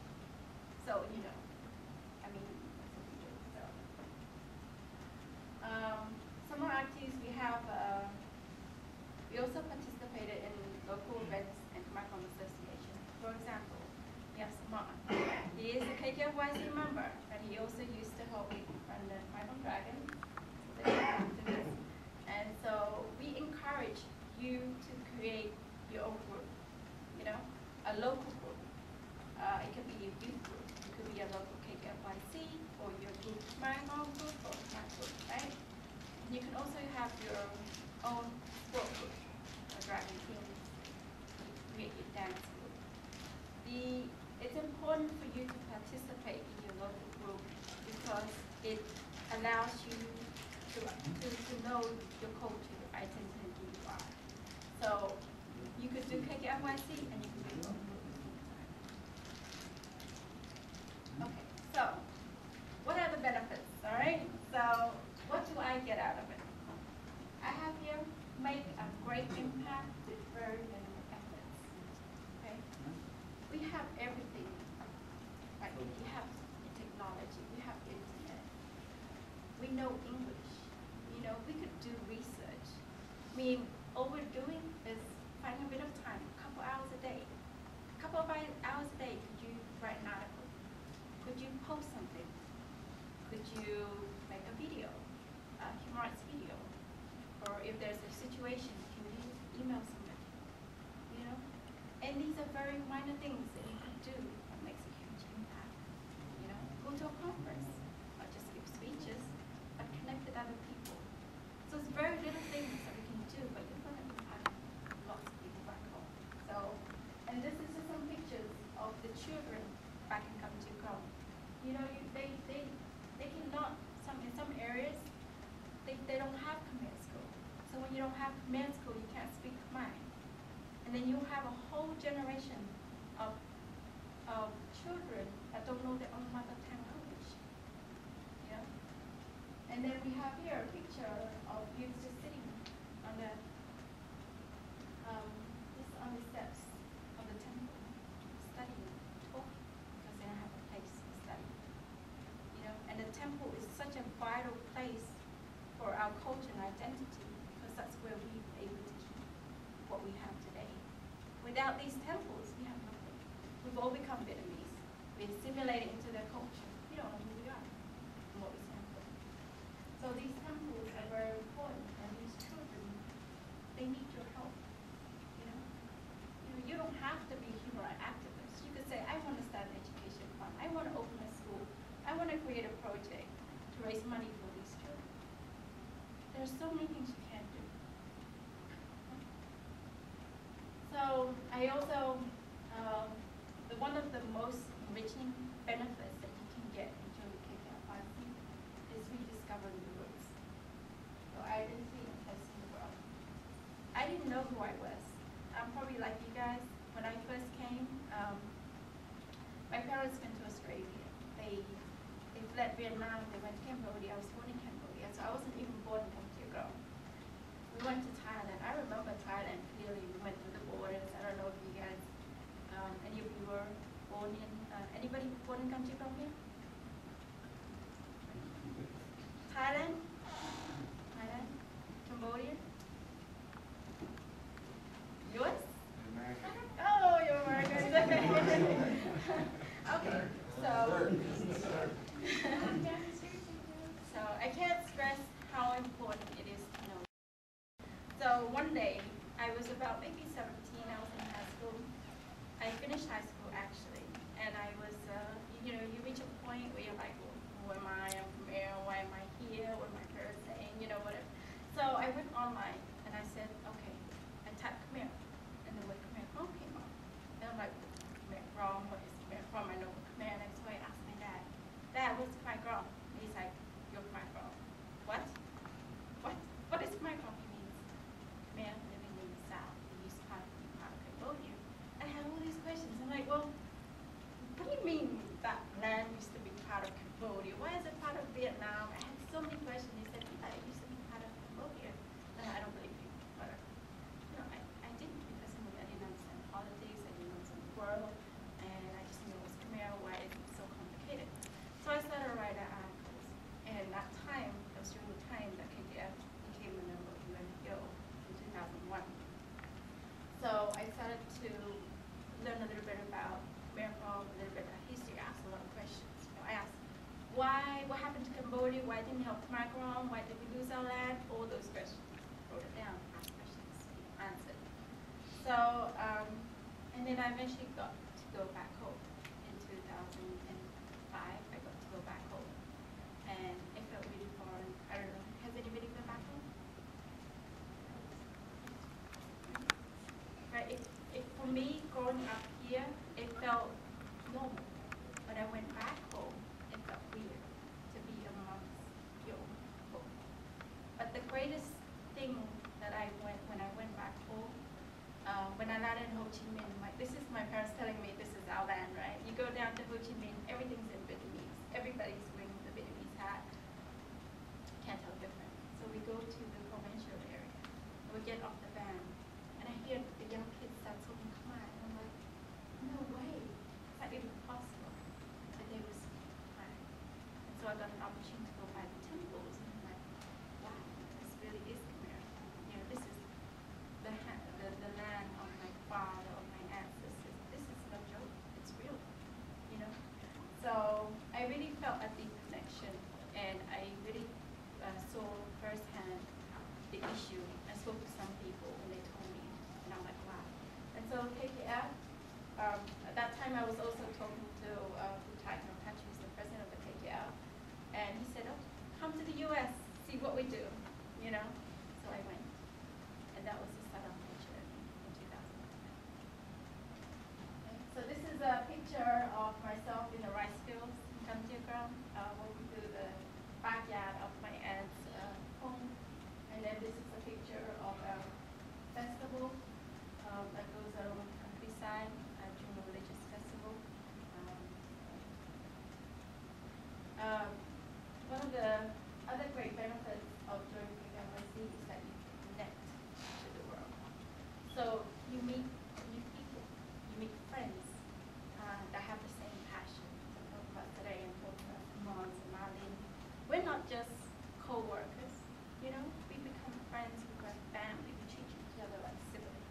So, you know, I mean, that's what we do. So, some more activities we have, we also participated in local events and micro associations. For example, we have Samar. He is a KKFYC member, but he also used to help me run the Micro Dragon. And so we encourage you to create your own group, you know, a local group. It could be a youth group, it could be a local KKFYC, or your group, my own group, or my group, right? You can also have your own sport group, a dragon team, create your dance group. It's important for you to participate in your local group because it allows you to know your culture, your identity, and who you are. So you could do KKFYC and you can do your own group. Okay, so what are the benefits, all right? So what do I get out of it? I have here make a great impact with very minimal efforts, okay? We have everything, like we have technology, we have internet, we know English, you know, we could do research. I mean, all we're doing is finding a bit of time, a couple hours a day. A couple of hours a day, could you write an article? Could you post something? Could you make a video, a human rights video? Or if there's a situation, can you email somebody? You know? And these are very minor things that you can do that makes a huge impact. You know? Go to a conference, not just give speeches, but connect with other people. So it's very little things that we can do, but you're going to impact lots of people back home. So, and this is just some pictures of the children back in Kamchukom. You know, they cannot, in some areas, they don't have Khmer school. So when you don't have Khmer school, you can't speak Khmer. And then you have a whole generation of children that don't know their own mother tongue language. You know? And then we have here a picture of youth just sitting on the steps of the temple, studying, talking, because they don't have a place to study. You know, and the temple is such a vital place for our culture and identity, because that's where we're able to keep what we have today. Without these temples, we we've all become Vietnamese. We assimilate into their culture. We don't know who we are and what we stand for. So these temples are very important, and these children, they need your help. You don't have to be a human rights activist. You could say, I want to start an education fund. I want to open a school. I want to create a project to raise money for these children. There's so many things you can do. So I also, one of the most enriching benefits that you can get in joining KKFYC is rediscovering your roots. So identity and testing the world. I didn't know who I was. I'm probably like you guys. When I first came, my parents went to Australia. They fled Vietnam. They went to Cambodia. I was born in Cambodia, so I wasn't even born in Cambodia. We went to Thailand. I remember Thailand clearly. We went through the borders. I don't know if you guys, any of you were born in, anybody born in Cambodia here? Thailand? Thailand? Cambodia? Yours? America. Oh, you're American. Okay, so I can't stress how important it is to know. So one day, I was about maybe 17, I was in high school. I finished high school actually, and I was, you reach a point where you're like, well, who am I? I'm from here, why am I here? What are my parents saying? Whatever. So I went online, and I said, okay, I typed Khmer, and the word Khmer Krom came up. And I'm like, Khmer Krom, what is Khmer Krom? I know Khmer, and so I asked my dad, Dad, what's Khmer Krom? And he's like, you're Khmer Krom. What? What is Khmer Krom? He means Khmer living in the South. He used to be part of Cambodia. I had all these questions. I'm like, well, what do you mean that land used to be part of Cambodia? Why is it part of Vietnam? I had so many questions. He said, yeah, it used to be part of Cambodia. And I don't believe you. But, I didn't, because I didn't understand politics. I didn't understand the world. And I just knew it was Khmer. Why is it so complicated? So I started writing articles. And that time, it was during the time that KKF became a member of UNPO in 2001. So I started to learn a little bit about Khmer Krom, a little bit about history. I asked a lot of questions. I asked, what happened to Cambodia? Why didn't we help Khmer Krom? Why did we lose our land? All those questions. Wrote it down, asked questions, answered. So, and then I eventually got to go back home. In 2005, I got to go back home. And it felt really foreign. I don't know, has anybody been back home? Right, for me, growing up here, it felt normal. When I went back home, it felt weird to be amongst your own people. But the greatest thing that when I went back home, when I landed in Ho Chi Minh, this is my parents telling me this is our land, right? You go down to Ho Chi Minh, everything's in Vietnamese. Everybody's wearing the Vietnamese hat. Can't tell different. So we go to the provincial area. We get off the van, and I hear the young kids start talking Khmer, and I'm like, no way. It's not even possible that they were speaking Khmer. And so I got an opportunity to go by the temples, and I'm like, wow, this really is Khmer. This is the land of my father, of my ancestors. This is no joke. It's real. So I really felt a deep connection, and I really saw firsthand the issue. I spoke to some people, and they told me, and I'm like, wow. And so KKF, at that time I was also talking to Thai Patrick, who's the president of the KKF, and he said, oh, come to the US, see what we do, So I went, and that was the start of my journey in 2001. Okay. So this is a picture of myself in the rice fields in Kamjigram, walking through the backyard of my aunt's home. And then this is a picture of a festival that goes along the countryside during a religious festival. One of the other great benefits of joining KKFYC is that you can connect to the world. So you meet new people, you meet friends that have the same passion. So talk about today and talk about Mons and Marlene. We're not just co-workers, we become friends, we become family, we treat each other like siblings.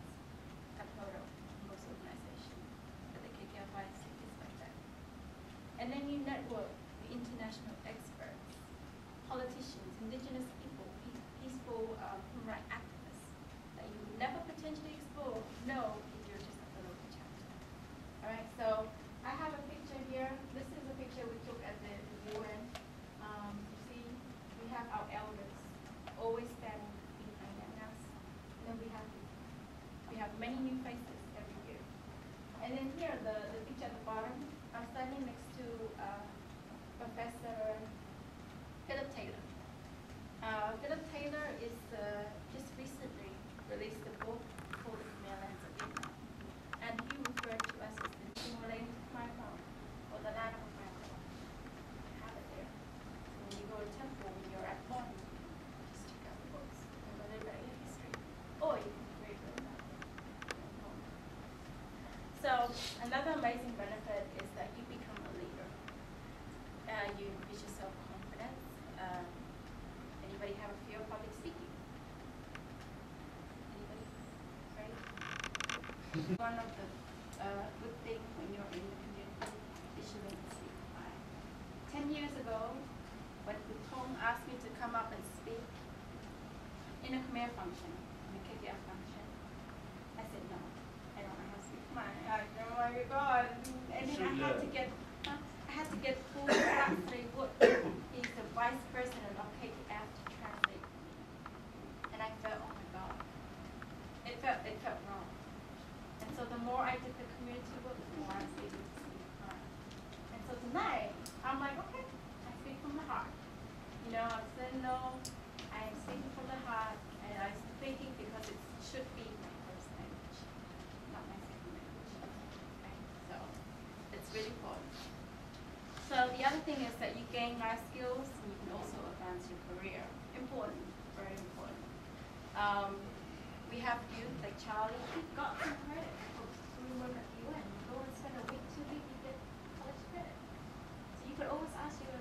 I've heard of most organizations, but the KKFYC international experts, politicians, indigenous people, peaceful human rights activists that you would never potentially explore, know if you're just at the local chapter. All right, so I have a picture here. This is a picture we took at the UN. You see, we have our elders always standing behind us. And then we have many new faces every year. And then here, the picture at the bottom, I'm standing next to Professor Philip Taylor. Philip Taylor is just recently released a book called The Khmer Lands of Vietnam. And he referred to us as the relating to Khmer Kong, or the land of Khmer Kong. I have it there. So when you go to temple, when you're at one, just check out the books and learn a little bit of history. Or you can read about it. So another amazing benefit is that you become a leader. You increase your self-confidence. Anybody have a fear of public speaking? Anybody? Right? One of the good things when you're in the community is you learn to speak. 10 years ago, when Tom asked me to come up and speak in a Khmer function, in a KKF function, I said no. I don't know how to speak Khmer. Oh my God! And then I had to get full translate what he's the vice president of KKF to translate for me. And I felt, oh my God, it felt wrong. And so the more I did the community work, the more I was able to speak Khmer. And so tonight, I'm like, okay, I speak from the heart. You know, I'm saying no, I am speaking from the heart, and I'm speaking because it should be my first language, not my second language. Okay? So it's really important. So the other thing is that you gain life skills and you can also advance your career. Important, very important. We have youth like Charlie. He got some credit for doing work at the UN. You go and spend a week, 2 weeks, you get college credit. So you could always ask your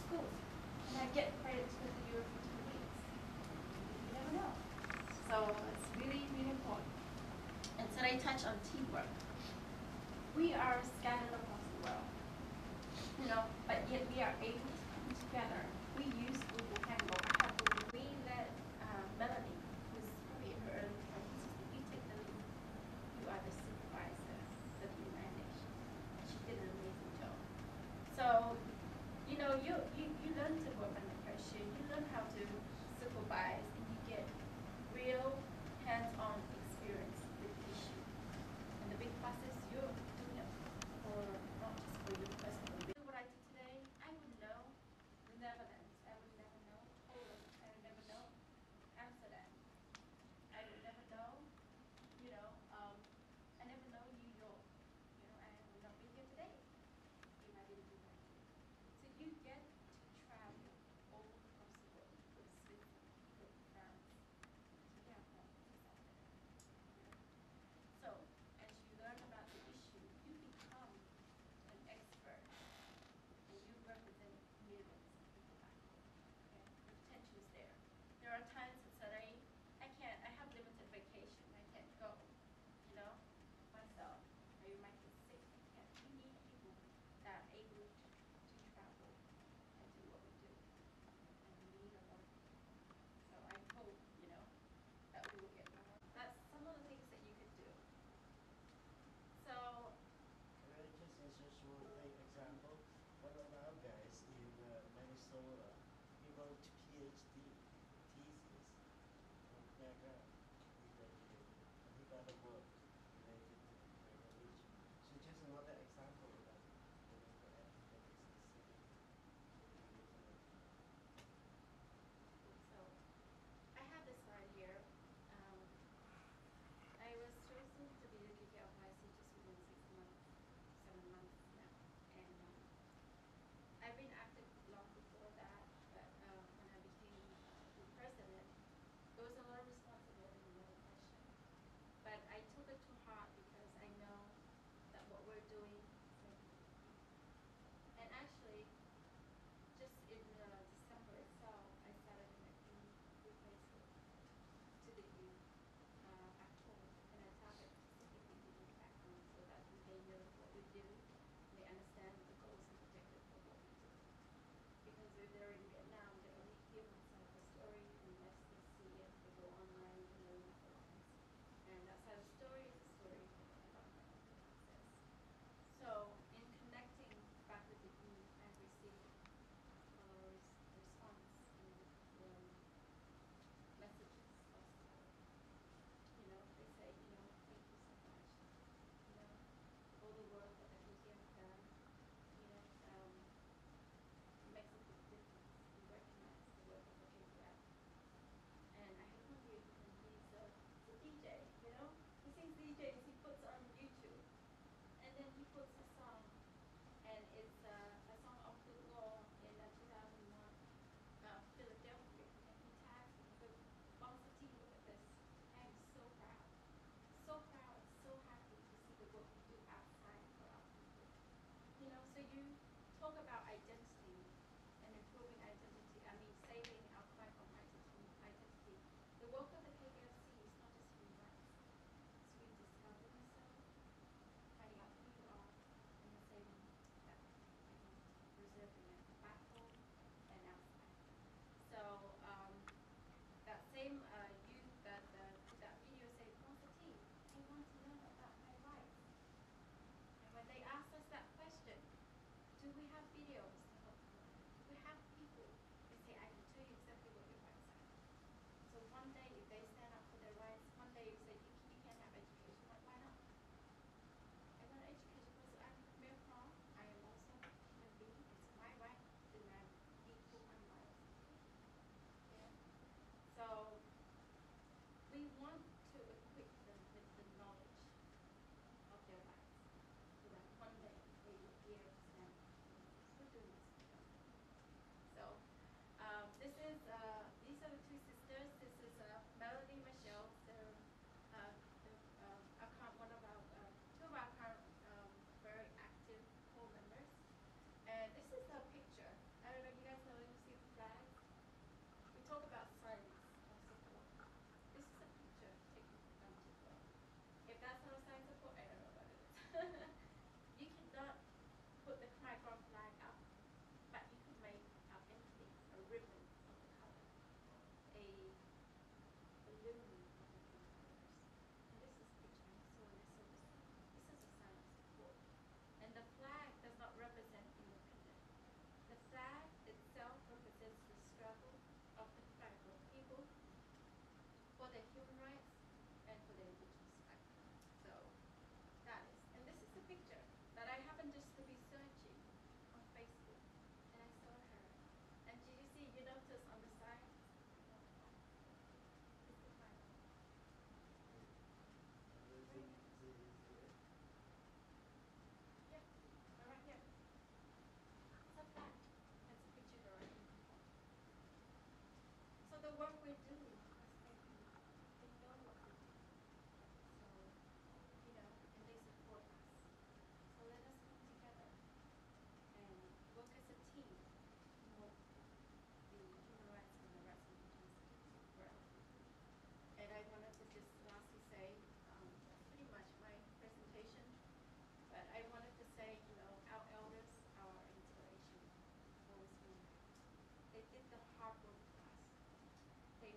schools, and I get credit to the Europe for 2 weeks. You never know. So it's really, really important. And so they touch on teamwork. We are scattered across the world, you know, but yet we are able to come together. We use Google Hangout. I have Google. We let Melanie, who's probably in her early 20s, you take the lead. You are the supervisor of the United Nations. She did an amazing job. So, you know, you learn to work under pressure. You learn how to supervise, and you get real hands-on experience with the issue. And the big plus is you're doing it for not just for you personally. What I did today, I would know the Netherlands. I would never know Poland. I would never know Amsterdam. I would never know, you know, I never know New York. You know, I would not be here today if I didn't do that. So you get to travel all across the world. Go to Switzerland, go to France. So you have practices out there. So as you learn about the issue, you become an expert, and you represent millions of people back home. Okay? The potential is there. There are times that say, I have limited vacation, I can't go, you know, myself, or you might get sick, I can't. We need people that are able to travel and do what we do. And we need a lot of people. So I hope, you know, that we will get more. That's some of the things that you could do. So, Can I just insert one thing example? One of our guys in Minnesota, he wrote PhD thesis on background. He graduated, and he got a work related to the religion. So just another example of that. You know, for everybody specific. so I have this slide here. I was chosen to be the KKFYC just within 6 months, 7 months now. And I've been active long before that.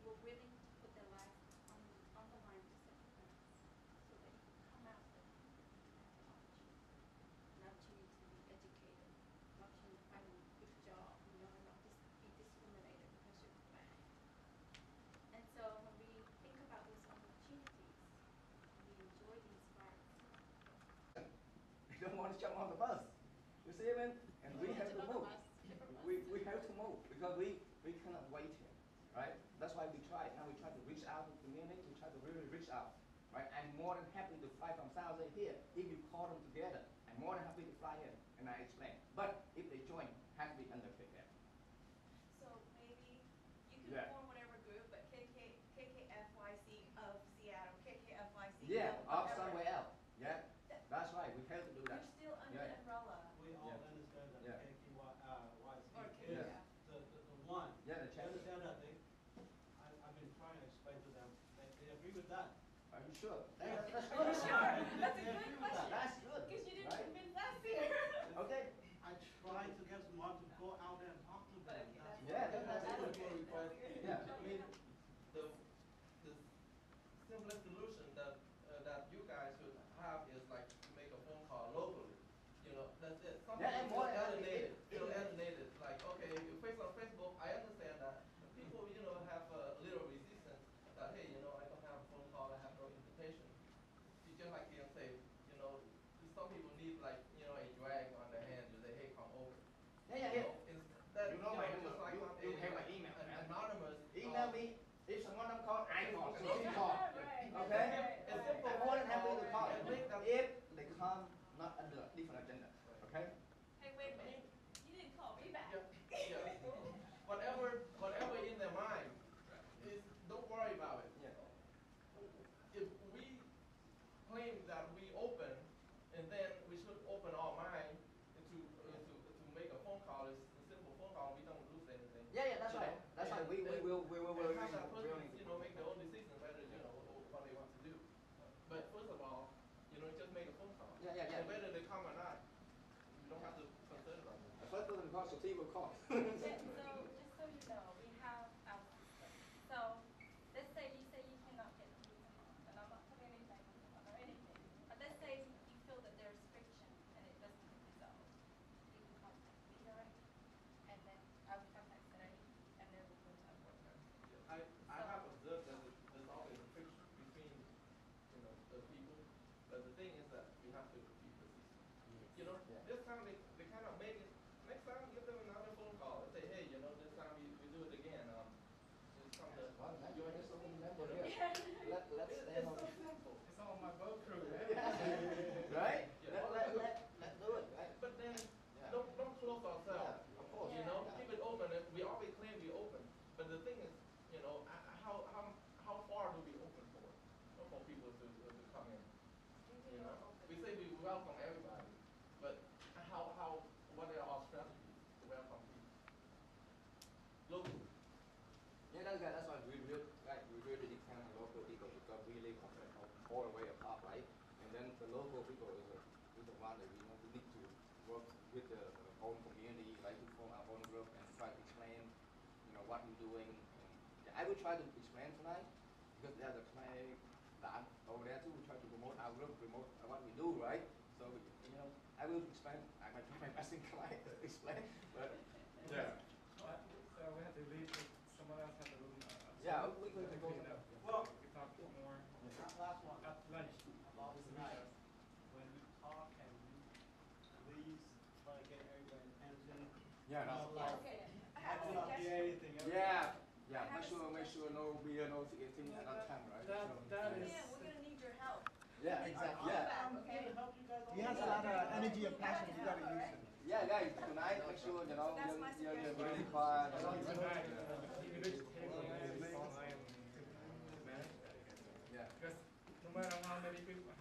were willing to put their life on the line to self-defense. So they come out with that opportunity. An opportunity to be educated, an opportunity to find a good job, and not be discriminated because you're black. And so when we think about those opportunities, we enjoy these rights. They don't want to jump on the bus. You see what I mean? And we have to move. We have to move because we cannot wait here, right? That's why we try. Now we try to reach out to the community. We try to really reach out, right? I'm more than happy to fly from South Asia here. If you call them together, I'm more than happy to fly here and I explain. But if they join, has to be under KKF. So maybe you can form whatever group, but KKFYC of Seattle, KKFYC Of somewhere else. Yeah, that's right. We have to do You're that. still under the umbrella. We all understand that KKYC Or is KKF. the one. Yeah, the You chapter. understand that I've been trying to explain to them, they agree with that. Are you sure? Are That's you good. sure? That's a good question. That's good. Because you didn't right? convince us here. Okay. I try to get someone to go out there and talk to them. Okay, That's Yeah, what- that's good. But Yeah. I mean, the simplest solution that you guys should have is like to make a phone call locally. You know, that's it. Some Yeah, and people more feel than alienated. Feel alienated. Like, okay, you face on Facebook, I understand that people, have a little resistance that, hey, I don't have a phone call, I have no invitation. You just like Ian say, some people need like, a drag on their hand to say, hey, come over. Yeah. That, You know my just number. like You have my email, an man. anonymous. Email me. If someone don't call, I call. So you call. Right. Okay? It's simple. I'm more than happy to call. And make them- If they come not under different agenda. Okay? Hey, wait a minute. You didn't call me back. Yeah. Whatever in their mind is, don't worry about it. Yeah. If we claim that we open, and then we should open our mind to make a phone call, it's a simple phone call, we don't lose anything. Yeah, that's right. That's right. We will And have that person, make their own decision whether, what they want to do. But first of all, just make a phone call. Yeah. And whether they come or not, you don't have to consider about it. The first person calls, so he will call. So just so you know, we have our system. So let's say you cannot get the visa, and I'm not putting anything on or anything. But let's say you feel that there's friction and it doesn't get resolved. You can contact me directly, and then I will contact Senator, and then we'll go to our board members. I have observed that there's always a friction between, the people. But the thing is that we have to be persistent. This time they kind of make it. Next time, give them another phone call and say, hey, this time we do it again. Just come to join us. Let's It's stand so on. simple. It's on my boat crew, Right? Yeah. Let's do it, right? But then, Yeah. don't close ourselves. Yeah, of course. Keep it open. And we always claim we open. But the thing is, how far do we open for people to come in? We say we welcome everybody, but what are our strategies to welcome people? Local. Yeah, that's why we really depend on local people because we live all the way apart, right? And then the local people is the one that we need to work with the own community, like to form our own group and try to explain, what we're doing. And I will try to explain tonight because there's a client that over there too. We try to promote our group, promote what we do, right? So I will explain. I might try my best in client to explain, but yeah. So we have to leave. Someone else has the room. Yeah, we can go. Well, we can talk more last one. at lunch. About tonight, when we talk and we please try to get everybody's attention. Yeah, Not no. like, Okay. I I have a do not hear suggestion. anything. Yeah. I have Make a sure no beer, no eating at that time, right? That is. Yeah, we're gonna need your help. Yeah, exactly. Yeah. I'm here to help you guys. He has a lot of energy and passion. You gotta use it. Yeah, guys, tonight make sure That's my you're really suggestion. quiet. Tonight, you reach the table and I am manage that. Yeah. Because no matter how many people,